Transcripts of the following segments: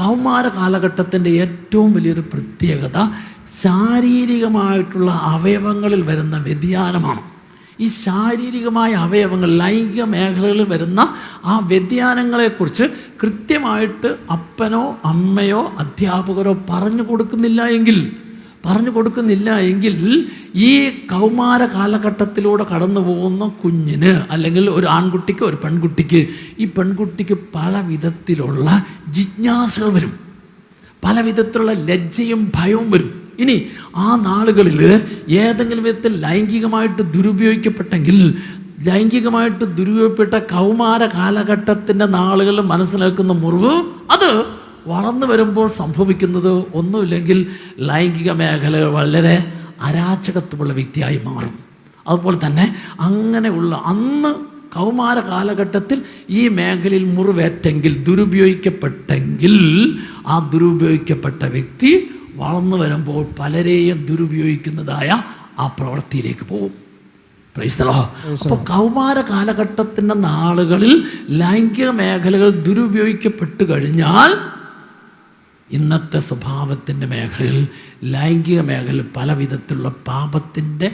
കൗമാര കാലഘട്ടത്തിൻ്റെ ഏറ്റവും വലിയൊരു പ്രത്യേകത ശാരീരികമായിട്ടുള്ള അവയവങ്ങളിൽ വരുന്ന വ്യതിയാനമാണ്. ഈ ശാരീരികമായ അവയവങ്ങൾ, ലൈംഗിക മേഖലകളിൽ വരുന്ന ആ വ്യതിയാനങ്ങളെക്കുറിച്ച് കൃത്യമായിട്ട് അപ്പനോ അമ്മയോ അധ്യാപകരോ പറഞ്ഞു കൊടുക്കുന്നില്ല എങ്കിൽ ഈ കൗമാര കാലഘട്ടത്തിലൂടെ കടന്നു പോകുന്ന കുഞ്ഞിന്, അല്ലെങ്കിൽ ഒരു ആൺകുട്ടിക്ക് ഒരു പെൺകുട്ടിക്ക്, ഈ പെൺകുട്ടിക്ക് പല വിധത്തിലുള്ള ജിജ്ഞാസകൾ വരും, പല വിധത്തിലുള്ള ലജ്ജയും ഭയവും വരും. ഇനി ആ നാളുകളിൽ ഏതെങ്കിലും വിധത്തിൽ ലൈംഗികമായിട്ട് ദുരുപയോഗപ്പെട്ട കൗമാര കാലഘട്ടത്തിൻ്റെ നാളുകളിൽ മനസ്സിലാക്കുന്ന മുറിവ്, അത് വളർന്നു വരുമ്പോൾ സംഭവിക്കുന്നത് ഒന്നുമില്ലെങ്കിൽ ലൈംഗിക മേഖലകൾ വളരെ അരാജകത്വമുള്ള വ്യക്തിയായി മാറും. അതുപോലെ തന്നെ അങ്ങനെയുള്ള അന്ന് കൗമാര കാലഘട്ടത്തിൽ ഈ മേഖലയിൽ മുറിവേറ്റെങ്കിൽ, ദുരുപയോഗിക്കപ്പെട്ടെങ്കിൽ, ആ ദുരുപയോഗിക്കപ്പെട്ട വ്യക്തി വളർന്നു വരുമ്പോൾ പലരെയും ദുരുപയോഗിക്കുന്നതായ ആ പ്രവൃത്തിയിലേക്ക് പോകും. Price the Lord. അപ്പോൾ കൗമാര കാലഘട്ടത്തിൻ്റെ നാളുകളിൽ ലൈംഗിക മേഖലകൾ ദുരുപയോഗിക്കപ്പെട്ടു കഴിഞ്ഞാൽ ഇന്നത്തെ സ്വഭാവത്തിൻ്റെ മേഖലയിൽ, ലൈംഗിക മേഖലയിൽ പല വിധത്തിലുള്ള പാപത്തിൻ്റെ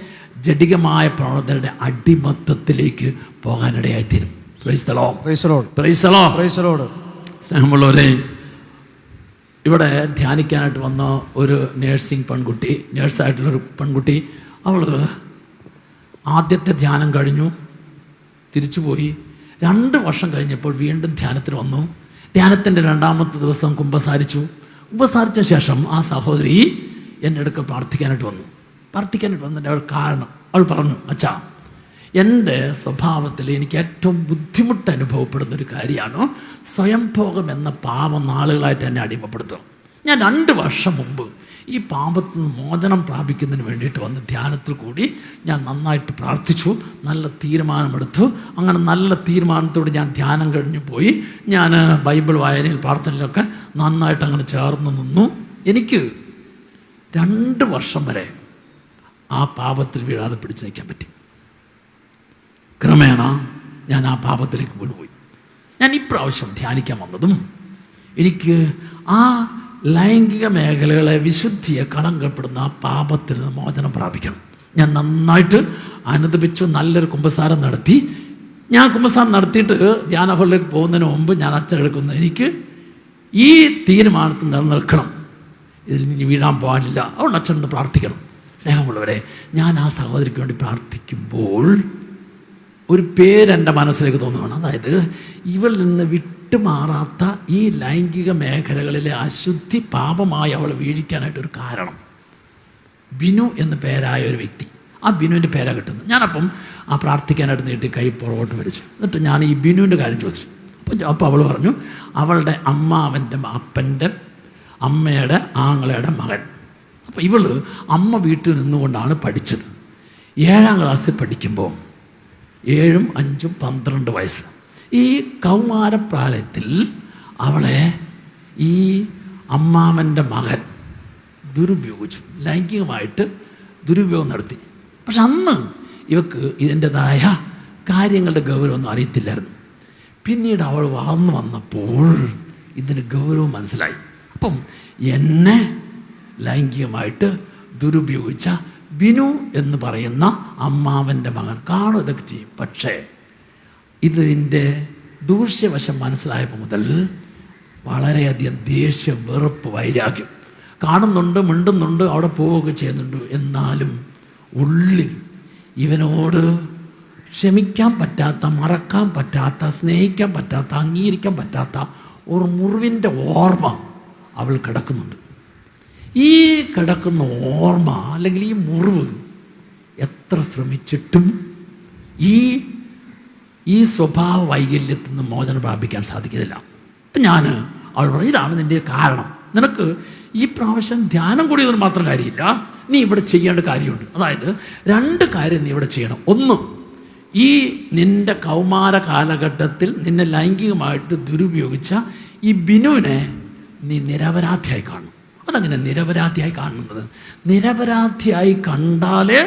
ജഡികമായ പ്രവണതയുടെ അടിമത്തത്തിലേക്ക് പോകാനിടയായിത്തീരും. Praise the Lord. Praise the Lord. സ്നേഹമുള്ളവരെ, ഇവിടെ ധ്യാനിക്കാനായിട്ട് വന്ന ഒരു നേഴ്സായിട്ടുള്ളൊരു പെൺകുട്ടി, അവൾ ആദ്യത്തെ ധ്യാനം കഴിഞ്ഞു, തിരിച്ചുപോയി. 2 വർഷം കഴിഞ്ഞപ്പോൾ വീണ്ടും ധ്യാനത്തിന് വന്നു. ധ്യാനത്തിൻ്റെ 2ാമത്തെ ദിവസം കുമ്പസാരിച്ച ശേഷം ആ സഹോദരി എൻ്റെ അടുക്ക പ്രാർത്ഥിക്കാനായിട്ട് വന്നിട്ട് അവൾ പറഞ്ഞു, അച്ഛാ, എൻ്റെ സ്വഭാവത്തിൽ എനിക്ക് ഏറ്റവും ബുദ്ധിമുട്ട് അനുഭവപ്പെടുന്നൊരു കാര്യമാണ് സ്വയംഭോഗം എന്ന പാപം നാളുകളായിട്ട് എന്നെ അടിമപ്പെടുത്തുക. ഞാൻ 2 വർഷം മുമ്പ് ഈ പാപത്തിൽ നിന്ന് മോചനം പ്രാപിക്കുന്നതിന് വേണ്ടിയിട്ട് വന്ന് ധ്യാനത്തിൽ കൂടി ഞാൻ നന്നായിട്ട് പ്രാർത്ഥിച്ചു, നല്ല തീരുമാനമെടുത്തു. അങ്ങനെ നല്ല തീരുമാനത്തോട് ഞാൻ ധ്യാനം കഴിഞ്ഞു പോയി. ഞാൻ ബൈബിൾ വായനയിൽ പ്രാർത്ഥനയിലൊക്കെ നന്നായിട്ട് അങ്ങനെ ചേർന്ന് നിന്നു. എനിക്ക് 2 വർഷം വരെ ആ പാപത്തിൽ വീഴാതെ പിടിച്ചു നിൽക്കാൻ പറ്റി. ക്രമേണ ഞാൻ ആ പാപത്തിലേക്ക് വീണുപോയി. ഞാൻ ഇപ്രാവശ്യം ധ്യാനിക്കാൻ വന്നതും എനിക്ക് ആ ലൈംഗിക മേഖലകളെ, വിശുദ്ധിയെ കളങ്കപ്പെടുന്ന ആ പാപത്തിൽ നിന്ന് മോചനം പ്രാപിക്കണം. ഞാൻ നന്നായിട്ട് അനുദപിച്ചു, നല്ലൊരു കുമ്പസാരം നടത്തി. ഞാൻ കുമ്പസാരം നടത്തിയിട്ട് ധ്യാന ഹാളിലേക്ക് പോകുന്നതിന് മുമ്പ് ഞാൻ അച്ഛനെടുക്കുന്നത്, എനിക്ക് ഈ തീരുമാനത്തിൽ നിലനിൽക്കണം, ഇതിൽ ഇനി വീഴാൻ പാടില്ല, അതുകൊണ്ട് അച്ഛനൊന്ന് പ്രാർത്ഥിക്കണം. സ്നേഹമുള്ളവരെ, ഞാൻ ആ സഹോദരിക്ക് വേണ്ടി പ്രാർത്ഥിക്കുമ്പോൾ ഒരു പേരെൻ്റെ മനസ്സിലേക്ക് തോന്നുകയാണ്. അതായത് ഇവളിൽ നിന്ന് വിട്ടുമാറാത്ത ഈ ലൈംഗിക മേഖലകളിലെ അശുദ്ധി പാപമായി അവൾ വീഴിക്കാനായിട്ടൊരു കാരണം ബിനു എന്ന് പേരായ ഒരു വ്യക്തി. ആ ബിനുവിൻ്റെ പേരാണ് കിട്ടുന്നത്. ഞാനപ്പം ആ പ്രാർത്ഥിക്കാനായിട്ട് നീട്ടി കൈ പുറകോട്ട് മേടിച്ചു. എന്നിട്ട് ഞാൻ ഈ ബിനുവിൻ്റെ കാര്യം ചോദിച്ചു. അപ്പോൾ അവൾ പറഞ്ഞു, അവളുടെ അപ്പൻ്റെ അമ്മയുടെ ആങ്ങളയുടെ മകൻ. അപ്പോൾ ഇവള് അമ്മ വീട്ടിൽ നിന്നുകൊണ്ടാണ് പഠിച്ചത്. 7ാം ക്ലാസ്സിൽ പഠിക്കുമ്പോൾ 7, 5, 12 വയസ്സ്, ഈ കൗമാരപ്രായത്തിൽ അവളെ ഈ അമ്മാമൻ്റെ മകൻ ദുരുപയോഗിച്ചു, ലൈംഗികമായിട്ട് ദുരുപയോഗം നടത്തി. പക്ഷെ അന്ന് ഇവക്ക് ഇതിൻ്റെതായ കാര്യങ്ങളുടെ ഗൗരവമൊന്നും അറിയത്തില്ലായിരുന്നു. പിന്നീട് അവൾ വളർന്നു വന്നപ്പോൾ ഇതിന് ഗൗരവം മനസ്സിലായി. അപ്പം എന്നെ ലൈംഗികമായിട്ട് ദുരുപയോഗിച്ച ബിനു എന്ന് പറയുന്ന അമ്മാവൻ്റെ മകൻ കാണും, ഇതൊക്കെ ചെയ്യും. പക്ഷേ ഇതിൻ്റെ ദൂഷ്യവശം മനസ്സിലായപ്പോൾ മുതൽ വളരെയധികം ദേഷ്യം, വെറുപ്പ്, വൈരാഗ്യം കാണുന്നുണ്ട്, മിണ്ടുന്നുണ്ട്, അവിടെ പോവുകയൊക്കെ ചെയ്യുന്നുണ്ട്. എന്നാലും ഉള്ളിൽ ഇവനോട് ക്ഷമിക്കാൻ പറ്റാത്ത, മറക്കാൻ പറ്റാത്ത, സ്നേഹിക്കാൻ പറ്റാത്ത, അംഗീകരിക്കാൻ പറ്റാത്ത ഒരു മുറിവിൻ്റെ ഓർമ്മ അവൾ കിടക്കുന്നുണ്ട്. ഈ കിടക്കുന്ന ഓർമ്മ അല്ലെങ്കിൽ ഈ മുറിവ് എത്ര ശ്രമിച്ചിട്ടും ഈ സ്വഭാവ വൈകല്യത്തിൽ നിന്ന് മോചനം പ്രാപിക്കാൻ സാധിക്കുന്നില്ല. അപ്പം ഞാൻ അവൾ പറഞ്ഞു, ഇതാണ് നിൻ്റെ കാരണം. നിനക്ക് ഈ പ്രാവശ്യം ധ്യാനം കൂടിയതിന് മാത്രം കാര്യമില്ല, നീ ഇവിടെ ചെയ്യേണ്ട കാര്യമുണ്ട്. അതായത് 2 കാര്യം നീ ഇവിടെ ചെയ്യണം. ഒന്ന്, ഈ നിൻ്റെ കൗമാര കാലഘട്ടത്തിൽ നിന്നെ ലൈംഗികമായിട്ട് ദുരുപയോഗിച്ച ഈ ബിനുവിനെ നീ നിരപരാധിയായി കാണും. അതങ്ങനെ നിരപരാധിയായി കാണുന്നത്, നിരപരാധിയായി കണ്ടാലേ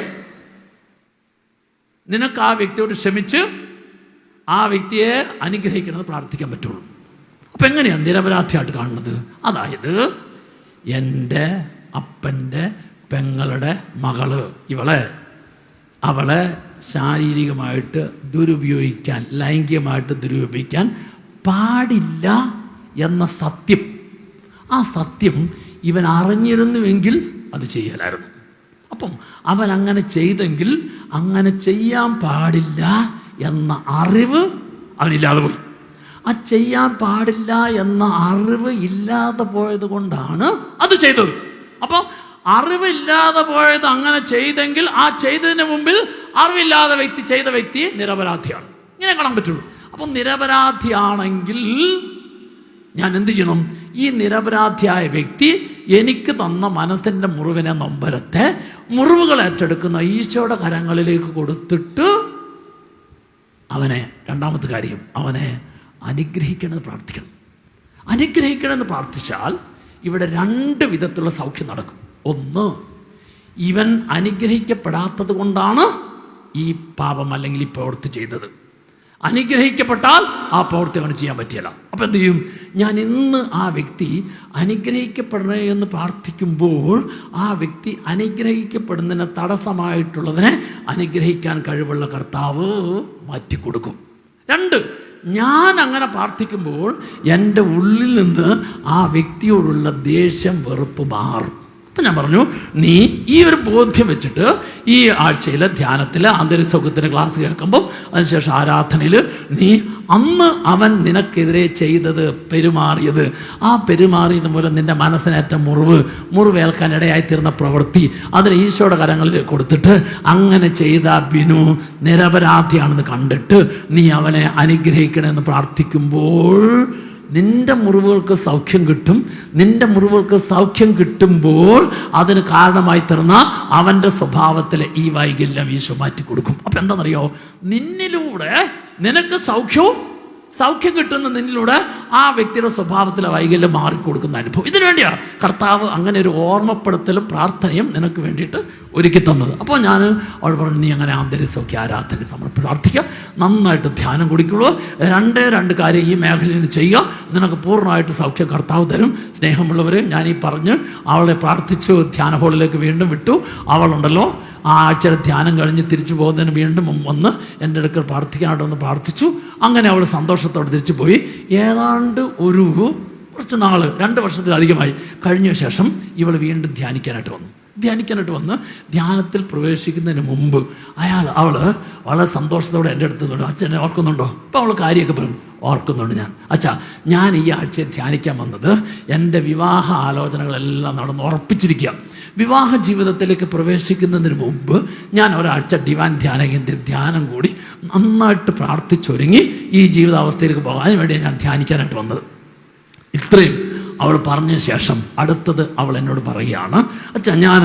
നിനക്ക് ആ വ്യക്തിയോട് ക്ഷമിച്ച് ആ വ്യക്തിയെ അനുഗ്രഹിക്കണമെന്ന് പ്രാർത്ഥിക്കാൻ പറ്റുള്ളൂ. അപ്പം എങ്ങനെയാണ് നിരപരാധിയായിട്ട് കാണുന്നത്? അതായത് എൻ്റെ അപ്പൻ്റെ പെങ്ങളുടെ മകള് അവളെ ശാരീരികമായിട്ട് ദുരുപയോഗിക്കാൻ, ലൈംഗികമായിട്ട് ദുരുപയോഗിക്കാൻ പാടില്ല എന്ന സത്യം, ആ സത്യം ഇവൻ അറിഞ്ഞിരുന്നുവെങ്കിൽ അത് ചെയ്യലായിരുന്നു. അപ്പം അവൻ അങ്ങനെ ചെയ്തെങ്കിൽ അങ്ങനെ ചെയ്യാൻ പാടില്ല എന്ന അറിവ് അവനില്ലാതെ പോയി. ആ ചെയ്യാൻ പാടില്ല എന്ന അറിവ് ഇല്ലാതെ പോയത് കൊണ്ടാണ് അത് ചെയ്തത്. അപ്പോൾ അറിവില്ലാതെ പോയത് അങ്ങനെ ചെയ്തെങ്കിൽ ആ ചെയ്തതിന് മുമ്പിൽ അറിവില്ലാതെ ചെയ്ത വ്യക്തി നിരപരാധിയാണ്. ഇങ്ങനെ കാണാൻ പറ്റുള്ളൂ. അപ്പം നിരപരാധിയാണെങ്കിൽ ഞാൻ എന്ത് ചെയ്യണം? ഈ നിരപരാധിയായ വ്യക്തി എനിക്ക് തന്ന മനസ്സിൻ്റെ മുറിവിനെ, നൊമ്പരത്തെ, മുറിവുകൾ ഏറ്റെടുക്കുന്ന ഈശോയുടെ കരങ്ങളിലേക്ക് കൊടുത്തിട്ട് അവനെ, രണ്ടാമത്തെ കാര്യം, അവനെ അനുഗ്രഹിക്കണമെന്ന് പ്രാർത്ഥിക്കണം. അനുഗ്രഹിക്കണമെന്ന് പ്രാർത്ഥിച്ചാൽ ഇവിടെ രണ്ട് വിധത്തിലുള്ള സൗഖ്യം നടക്കും. ഒന്ന്, ഇവൻ അനുഗ്രഹിക്കപ്പെടാത്തത് കൊണ്ടാണ് ഈ പാപം അല്ലെങ്കിൽ ഈ പ്രവൃത്തി ചെയ്തത്. അനുഗ്രഹിക്കപ്പെട്ടാൽ ആ പ്രവൃത്തി അവന് ചെയ്യാൻ പറ്റില്ല. അപ്പം എന്ത് ചെയ്യും? ഞാൻ ഇന്ന് ആ വ്യക്തി അനുഗ്രഹിക്കപ്പെടണേ എന്ന് പ്രാർത്ഥിക്കുമ്പോൾ ആ വ്യക്തി അനുഗ്രഹിക്കപ്പെടുന്നതിന് തടസ്സമായിട്ടുള്ളതിനെ അനുഗ്രഹിക്കാൻ കഴിവുള്ള കർത്താവ് മാറ്റിക്കൊടുക്കും. രണ്ട്, ഞാൻ അങ്ങനെ പ്രാർത്ഥിക്കുമ്പോൾ എൻ്റെ ഉള്ളിൽ നിന്ന് ആ വ്യക്തിയോടുള്ള ദേഷ്യം, വെറുപ്പ് മാറും. അപ്പം ഞാൻ പറഞ്ഞു, നീ ഈ ഒരു ബോധ്യം വെച്ചിട്ട് ഈ ആഴ്ചയിൽ ധ്യാനത്തിൽ ആന്തരിക സൗഖ്യത്തിൻ്റെ ക്ലാസ് കേൾക്കുമ്പോൾ അതിനുശേഷം ആരാധനയിൽ നീ അന്ന് അവൻ നിനക്കെതിരെ ചെയ്തത്, പെരുമാറിയത് മൂലം നിൻ്റെ മനസ്സിനേറ്റ മുറിവേൽക്കാൻ ഇടയായിത്തീർന്ന പ്രവൃത്തി അതിന് ഈശോയുടെ കരങ്ങളിൽ കൊടുത്തിട്ട് അങ്ങനെ ചെയ്ത ബിനു നിരപരാധിയാണെന്ന് കണ്ടിട്ട് നീ അവനെ അനുഗ്രഹിക്കണമെന്ന് പ്രാർത്ഥിക്കുമ്പോൾ നിന്റെ മുറിവുകൾക്ക് സൗഖ്യം കിട്ടും. നിന്റെ മുറിവുകൾക്ക് സൗഖ്യം കിട്ടുമ്പോൾ അതിന് കാരണമായി തീർന്ന അവൻ്റെ സ്വഭാവത്തിലെ ഈ വൈകല്യം ഈശോ മാറ്റി കൊടുക്കും. അപ്പം എന്താണെന്നറിയോ? നിന്നിലൂടെ നിനക്ക് സൗഖ്യം കിട്ടുന്ന നിന്നിലൂടെ ആ വ്യക്തിയുടെ സ്വഭാവത്തിലെ വൈകല്യം മാറിക്കൊടുക്കുന്ന അനുഭവം. ഇതിനു വേണ്ടിയാണ് കർത്താവ് അങ്ങനെ ഒരു ഓർമ്മപ്പെടുത്തലും പ്രാർത്ഥനയും നിനക്ക് വേണ്ടിയിട്ട് ഒരുക്കി തന്നത്. അപ്പോൾ ഞാൻ അവൾ പറഞ്ഞു, നീ അങ്ങനെ ആന്തരിക സൗഖ്യ ആരാധന സമർപ്പിച്ച് പ്രാർത്ഥിക്കുക, നന്നായിട്ട് ധ്യാനം കുടിക്കുള്ളൂ. രണ്ട് കാര്യം ഈ മേഖലയിൽ നിന്ന് ചെയ്യുക, നിനക്ക് പൂർണ്ണമായിട്ട് സൗഖ്യം കർത്താവ് തരും. സ്നേഹമുള്ളവരെ, ഞാനീ പറഞ്ഞ് അവളെ പ്രാർത്ഥിച്ചു ധ്യാന ഹോളിലേക്ക് വീണ്ടും വിട്ടു. അവളുണ്ടല്ലോ ആ ആഴ്ചയുടെ ധ്യാനം കഴിഞ്ഞ് തിരിച്ചു പോകുന്നതിന് വീണ്ടും വന്ന് എൻ്റെ അടുക്കൽ പ്രാർത്ഥിക്കാനായിട്ട് വന്ന് പ്രാർത്ഥിച്ചു. അങ്ങനെ അവൾ സന്തോഷത്തോടെ തിരിച്ചു പോയി. ഏതാണ്ട് കുറച്ച് നാൾ, 2 വർഷത്തിലധികമായി കഴിഞ്ഞ ശേഷം ഇവൾ വീണ്ടും ധ്യാനിക്കാനായിട്ട് വന്ന് ധ്യാനത്തിൽ പ്രവേശിക്കുന്നതിന് മുമ്പ് അവൾ വളരെ സന്തോഷത്തോടെ എൻ്റെ അടുത്ത് അച്ഛനെ ഓർക്കുന്നുണ്ടോ? അപ്പോൾ അവൾ കാര്യമൊക്കെ പറഞ്ഞു, ഓർക്കുന്നുണ്ട് ഞാൻ. ഞാൻ ഈ ആഴ്ചയെ ധ്യാനിക്കാൻ വന്നത് എൻ്റെ വിവാഹ ആലോചനകളെല്ലാം നടന്ന് ഉറപ്പിച്ചിരിക്കുക. വിവാഹ ജീവിതത്തിലേക്ക് പ്രവേശിക്കുന്നതിന് മുമ്പ് ഞാൻ ഒരാഴ്ച ഡിവൈൻ ധ്യാനം കൂടി നന്നായിട്ട് പ്രാർത്ഥിച്ചൊരുങ്ങി ഈ ജീവിതാവസ്ഥയിലേക്ക് പോകാൻ വേണ്ടിയാണ് ഞാൻ ധ്യാനിക്കാനായിട്ട് വന്നത്. ഇത്രയും അവൾ പറഞ്ഞ ശേഷം അടുത്തത് അവൾ എന്നോട് പറയുകയാണ്, ഞാൻ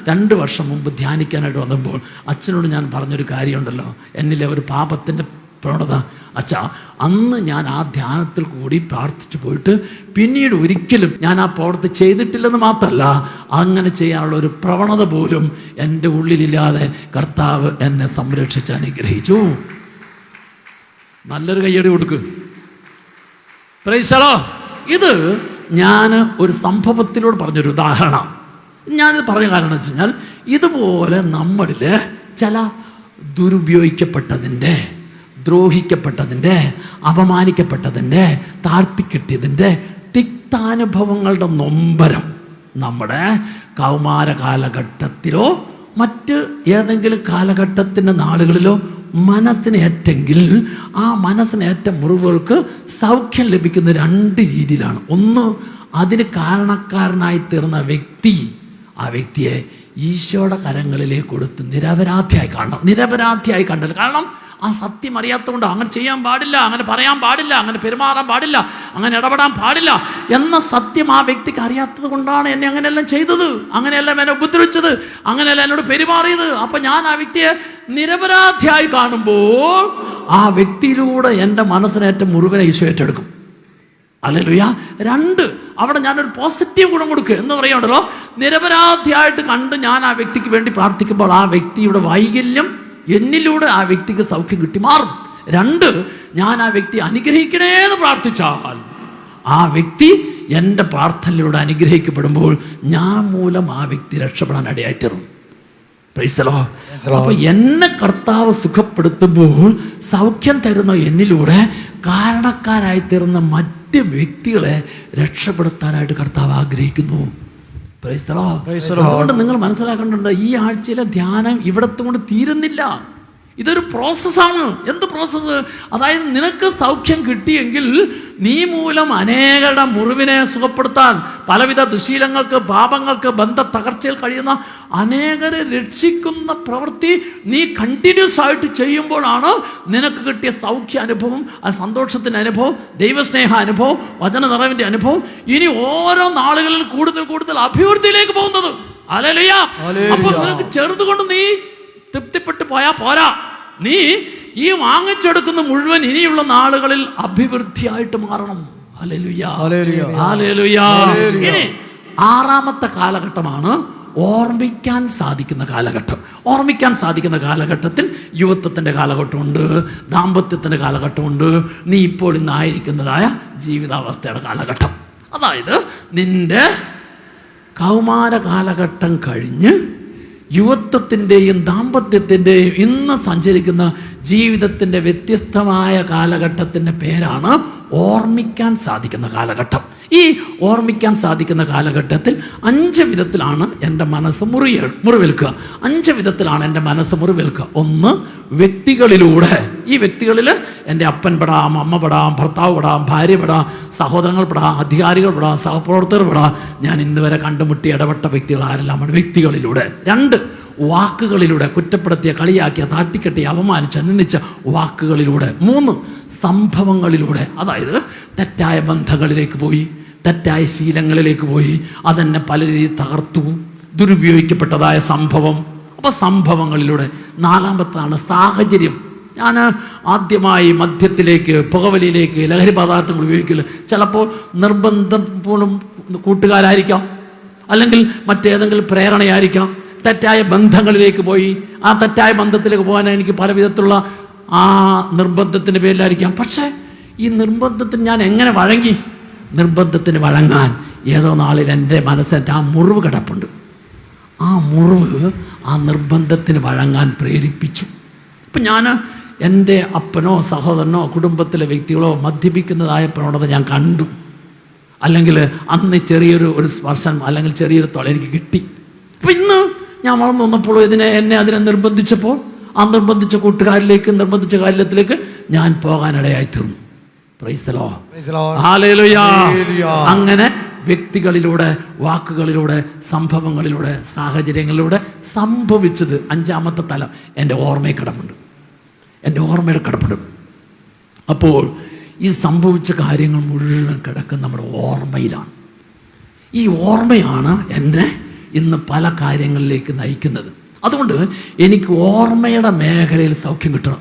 2 വർഷം മുമ്പ് ധ്യാനിക്കാനായിട്ട് വന്നപ്പോൾ അച്ഛനോട് ഞാൻ പറഞ്ഞൊരു കാര്യമുണ്ടല്ലോ, എന്നിലെ ഒരു പാപത്തിൻ്റെ പ്രവണത. അന്ന് ഞാൻ ആ ധ്യാനത്തിൽ കൂടി പ്രാർത്ഥിച്ചു പോയിട്ട് പിന്നീട് ഒരിക്കലും ഞാൻ ആ പ്രവൃത്തി ചെയ്തിട്ടില്ലെന്ന് മാത്രമല്ല, അങ്ങനെ ചെയ്യാനുള്ള ഒരു പ്രവണത പോലും എൻ്റെ ഉള്ളിലില്ലാതെ കർത്താവ് എന്നെ സംരക്ഷിച്ച് അനുഗ്രഹിച്ചു. നല്ലൊരു കയ്യടി കൊടുക്ക്. Price the Lord. ഇത് ഞാൻ ഒരു സംഭവത്തിലൂടെ പറഞ്ഞൊരു ഉദാഹരണം. ഞാനിത് പറഞ്ഞ കാരണം വെച്ച് കഴിഞ്ഞാൽ, ഇതുപോലെ നമ്മളിൽ ചില ദുരുപയോഗിക്കപ്പെട്ടതിൻ്റെ, ദ്രോഹിക്കപ്പെട്ടതിൻ്റെ, അപമാനിക്കപ്പെട്ടതിൻ്റെ, താഴ്ത്തിക്കെട്ടിയതിൻ്റെ തിക്താനുഭവങ്ങളുടെ നൊമ്പരം നമ്മുടെ കൗമാര കാലഘട്ടത്തിലോ മറ്റ് ഏതെങ്കിലും കാലഘട്ടത്തിൻ്റെ നാളുകളിലോ മനസ്സിനേറ്റെങ്കിൽ ആ മനസ്സിനേറ്റ മുറിവുകൾക്ക് സൗഖ്യം ലഭിക്കുന്ന 2 രീതിയിലാണ്. ഒന്ന്, അതിന് കാരണക്കാരനായി തീർന്ന വ്യക്തി, ആ വ്യക്തിയെ ഈശോയുടെ കരങ്ങളിലേക്ക് കൊടുത്ത് നിരപരാധിയായി കണ്ടത്. കാരണം ആ സത്യം അറിയാത്തതുകൊണ്ട് അങ്ങനെ ചെയ്യാൻ പാടില്ല, അങ്ങനെ പറയാൻ പാടില്ല, അങ്ങനെ പെരുമാറാൻ പാടില്ല, അങ്ങനെ ഇടപെടാൻ പാടില്ല എന്ന സത്യം ആ വ്യക്തിക്ക് അറിയാത്തത് കൊണ്ടാണ് എന്നെ അങ്ങനെയെല്ലാം ചെയ്തത്, അങ്ങനെയെല്ലാം എന്നെ ഉപദ്രവിച്ചത്, അങ്ങനെയെല്ലാം എന്നോട് പെരുമാറിയത്. അപ്പം ഞാൻ ആ വ്യക്തിയെ നിരപരാധിയായി കാണുമ്പോൾ ആ വ്യക്തിയിലൂടെ എൻ്റെ മനസ്സിനേറ്റ മുറിവിനെ ഈശോ ഏറ്റെടുക്കും. ഹല്ലേലൂയ. 2, അവിടെ ഞാനൊരു പോസിറ്റീവ് ഗുണം കൊടുക്കുക എന്ന് പറയുന്നുണ്ടല്ലോ. നിരപരാധിയായിട്ട് കണ്ട് ഞാൻ ആ വ്യക്തിക്ക് വേണ്ടി പ്രാർത്ഥിക്കുമ്പോൾ ആ വ്യക്തിയുടെ വൈകല്യം എന്നിലൂടെ ആ വ്യക്തിക്ക് സൗഖ്യം കിട്ടി മാറും. 2, ഞാൻ ആ വ്യക്തി അനുഗ്രഹിക്കണേന്ന് പ്രാർത്ഥിച്ചാൽ ആ വ്യക്തി എൻ്റെ പ്രാർത്ഥനയിലൂടെ അനുഗ്രഹിക്കപ്പെടുമ്പോൾ ഞാൻ മൂലം ആ വ്യക്തി രക്ഷപ്പെടാൻ ഇടയായിത്തീർന്നു. Price the Lord. അപ്പോൾ എന്നെ കർത്താവ് സുഖപ്പെടുത്തുമ്പോൾ സൗഖ്യം തരുന്ന എന്നിലൂടെ കാരണക്കാരായിത്തീർന്ന മറ്റ് വ്യക്തികളെ രക്ഷപ്പെടുത്താനായിട്ട് കർത്താവ് ആഗ്രഹിക്കുന്നു. Price the Lord. അതുകൊണ്ട് നിങ്ങൾ മനസ്സിലാക്കേണ്ടത് ഈ ആഴ്ചയിലെ ധ്യാനം ഇവിടത്തെ കൊണ്ട് തീരുന്നില്ല. ഇതൊരു പ്രോസസ്സാണ്. എന്ത് പ്രോസസ്സ്? അതായത് നിനക്ക് സൗഖ്യം കിട്ടിയെങ്കിൽ നീ മൂലം അനേകരുടെ മുറിവിനെ സുഖപ്പെടുത്താൻ, പലവിധ ദുശീലങ്ങൾക്ക്, പാപങ്ങൾക്ക്, ബന്ധ തകർച്ചയിൽ കഴിയുന്ന അനേകരെ രക്ഷിക്കുന്ന പ്രവൃത്തി നീ കണ്ടിന്യൂസ് ആയിട്ട് ചെയ്യുമ്പോഴാണ് നിനക്ക് കിട്ടിയ സൗഖ്യ അനുഭവം, ആ സന്തോഷത്തിൻ്റെ അനുഭവം, ദൈവസ്നേഹ അനുഭവം, വചന നിറവിൻ്റെ അനുഭവം ഇനി ഓരോ നാളുകളിൽ കൂടുതൽ കൂടുതൽ അഭിവൃദ്ധിയിലേക്ക് പോകുന്നത്. ഹല്ലേലൂയ. അപ്പോൾ നിനക്ക് ചെറുതുകൊണ്ട് നീ തൃപ്തിപ്പെട്ടു പോയാ പോരാ. നീ ഈ വാങ്ങിച്ചെടുക്കുന്ന മുഴുവൻ ഇനിയുള്ള നാളുകളിൽ അഭിവൃദ്ധിയായിട്ട് മാറണം. Hallelujah, hallelujah. ഇനി 6ാമത്തെ കാലഘട്ടമാണ് ഓർമ്മിക്കാൻ സാധിക്കുന്ന കാലഘട്ടം. ഓർമ്മിക്കാൻ സാധിക്കുന്ന കാലഘട്ടത്തിൽ യുവത്വത്തിൻ്റെ കാലഘട്ടമുണ്ട്, ദാമ്പത്യത്തിൻ്റെ കാലഘട്ടമുണ്ട്, നീ ഇപ്പോൾ ഇന്നായിരിക്കുന്നതായ ജീവിതാവസ്ഥയുടെ കാലഘട്ടം. അതായത് നിന്റെ കൗമാര കാലഘട്ടം കഴിഞ്ഞ് യുവത്വത്തിൻ്റെയും ദാമ്പത്യത്തിൻ്റെയും ഇന്ന് സഞ്ചരിക്കുന്ന ജീവിതത്തിൻ്റെ വ്യത്യസ്തമായ കാലഘട്ടത്തിൻ്റെ പേരാണ് ഓർമ്മിക്കാൻ സാധിക്കുന്ന കാലഘട്ടം. ഈ ഓർമ്മിക്കാൻ സാധിക്കുന്ന കാലഘട്ടത്തിൽ 5 വിധത്തിലാണ് എൻ്റെ മനസ്സ് മുറിവേൽക്കുക. 5 വിധത്തിലാണ് എൻ്റെ മനസ്സ് മുറിവേൽക്കുക. 1, വ്യക്തികളിലൂടെ. ഈ വ്യക്തികളിൽ എൻ്റെ അപ്പൻ പെടാം, അമ്മ പെടാം, ഭർത്താവ് പെടാം, ഭാര്യ പെടാം, സഹോദരങ്ങൾ പെടാം, അധികാരികൾ പെടാം, സഹപ്രവർത്തകർ പെടാം. ഞാൻ ഇന്നുവരെ കണ്ടുമുട്ടി ഇടപെട്ട വ്യക്തികൾ ആരെല്ലാമാണ്? വ്യക്തികളിലൂടെ. 2, വാക്കുകളിലൂടെ. കുറ്റപ്പെടുത്തിയ, കളിയാക്കിയ, താഴ്ത്തിക്കെട്ടിയ, അപമാനിച്ച, നിന്ദിച്ച വാക്കുകളിലൂടെ. 3, സംഭവങ്ങളിലൂടെ. അതായത് തെറ്റായ ബന്ധങ്ങളിലേക്ക് പോയി, തെറ്റായ ശീലങ്ങളിലേക്ക് പോയി, അതെന്നെ പല രീതിയിൽ തകർത്തു, ദുരുപയോഗിക്കപ്പെട്ടതായ സംഭവം. അപ്പോൾ സംഭവങ്ങളിലൂടെ. 4ാമത്താണ് സാഹചര്യം. ഞാൻ ആദ്യമായി മദ്യത്തിലേക്ക്, പുകവലിയിലേക്ക്, ലഹരി പദാർത്ഥങ്ങൾ ഉപയോഗിക്കില്ല. ചിലപ്പോൾ നിർബന്ധപൂർവ്വം കൂട്ടുകാരായിരിക്കാം, അല്ലെങ്കിൽ മറ്റേതെങ്കിലും പ്രേരണയായിരിക്കാം. തെറ്റായ ബന്ധങ്ങളിലേക്ക് പോയി, ആ തെറ്റായ ബന്ധത്തിലേക്ക് പോകാൻ എനിക്ക് പല വിധത്തിലുള്ള ആ നിർബന്ധത്തിൻ്റെ പേരിലായിരിക്കാം. പക്ഷേ ഈ നിർബന്ധത്തിന് ഞാൻ എങ്ങനെ വഴങ്ങി? നിർബന്ധത്തിന് വഴങ്ങാൻ ഏതോ നാളിൽ എൻ്റെ മനസ്സിൻ്റെ ആ മുറിവ് കിടപ്പുണ്ട്. ആ മുറിവ് ആ നിർബന്ധത്തിന് വഴങ്ങാൻ പ്രേരിപ്പിച്ചു. ഇപ്പം ഞാൻ എൻ്റെ അപ്പനോ സഹോദരനോ കുടുംബത്തിലെ വ്യക്തികളോ മദ്യപിക്കുന്നതായ പ്രവണത ഞാൻ കണ്ടു, അല്ലെങ്കിൽ അന്ന് ചെറിയൊരു സ്പർശം അല്ലെങ്കിൽ ചെറിയൊരു തൊല എനിക്ക് കിട്ടി. അപ്പം ഇന്ന് ഞാൻ വളർന്നു വന്നപ്പോൾ എന്നെ അതിനെ നിർബന്ധിച്ചപ്പോൾ ആ നിർബന്ധിച്ച കൂട്ടുകാരിലേക്ക്, നിർബന്ധിച്ച കാര്യത്തിലേക്ക് ഞാൻ പോകാനിടയായി തീർന്നു. Price the Lord. ഹല്ലേലൂയ. അങ്ങനെ വ്യക്തികളിലൂടെ, വാക്കുകളിലൂടെ, സംഭവങ്ങളിലൂടെ, സാഹചര്യങ്ങളിലൂടെ സംഭവിച്ചത് 5ാമത്തെ തലം എൻ്റെ ഓർമ്മയിൽ കിടപ്പുണ്ട്, എൻ്റെ ഓർമ്മയിൽ കിടപ്പുണ്ട്. അപ്പോൾ ഈ സംഭവിച്ച കാര്യങ്ങൾ മുഴുവൻ കിടക്കുന്ന നമ്മുടെ ഓർമ്മയിലാണ്. ഈ ഓർമ്മയാണ് എന്നെ ഇന്ന് പല കാര്യങ്ങളിലേക്ക് നയിക്കുന്നത്. അതുകൊണ്ട് എനിക്ക് ഓർമ്മയുടെ മേഖലയിൽ സൗഖ്യം കിട്ടണം.